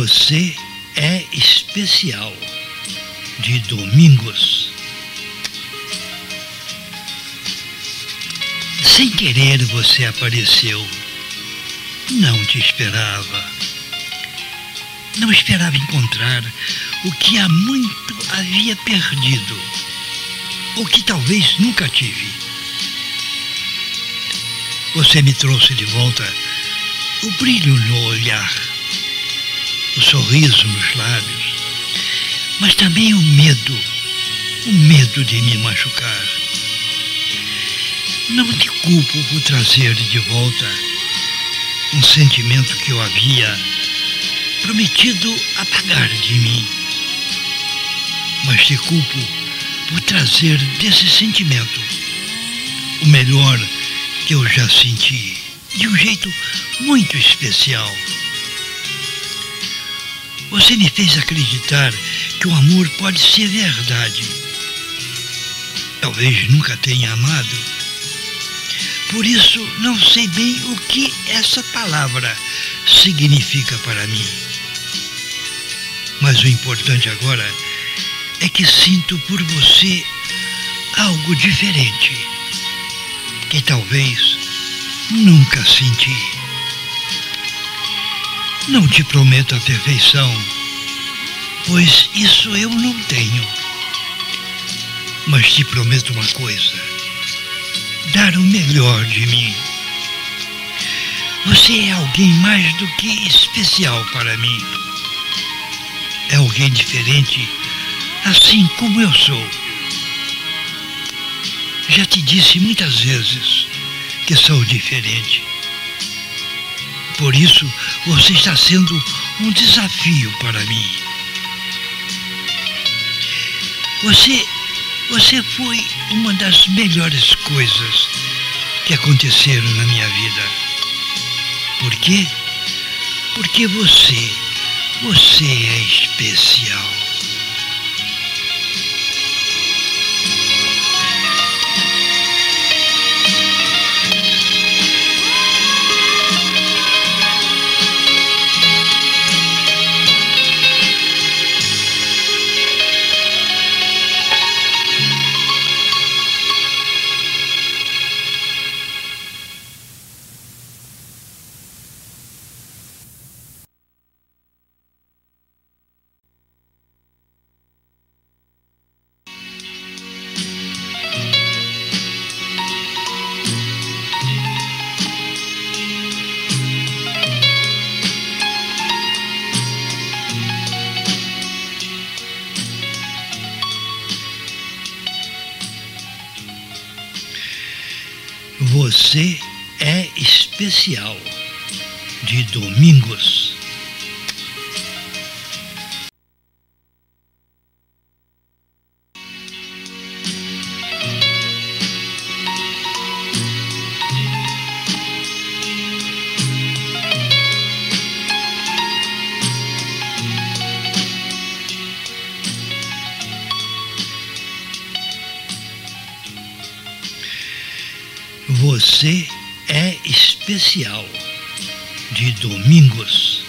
Você é especial, de Domingos. Sem querer você apareceu. Não te esperava. Não esperava encontrar o que há muito havia perdido, ou que talvez nunca tive. Você me trouxe de volta o brilho no olhar, o sorriso nos lábios, mas também o medo de me machucar. Não te culpo por trazer de volta um sentimento que eu havia prometido apagar de mim, mas te culpo por trazer desse sentimento o melhor que eu já senti, de um jeito muito especial. Você me fez acreditar que o amor pode ser verdade. Talvez nunca tenha amado. Por isso, não sei bem o que essa palavra significa para mim. Mas o importante agora é que sinto por você algo diferente, que talvez nunca senti. Não te prometo a perfeição, pois isso eu não tenho. Mas te prometo uma coisa: dar o melhor de mim. Você é alguém mais do que especial para mim. É alguém diferente, assim como eu sou. Já te disse muitas vezes que sou diferente. Por isso, você está sendo um desafio para mim. Você foi uma das melhores coisas que aconteceram na minha vida. Por quê? Porque você é especial. Você é especial, de Domingos. Você é especial, de Domingos.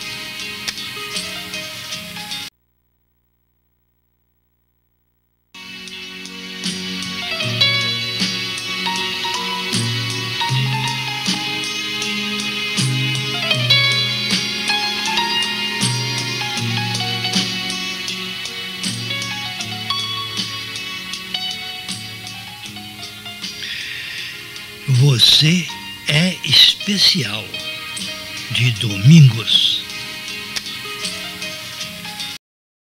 Você é especial, de Domingos.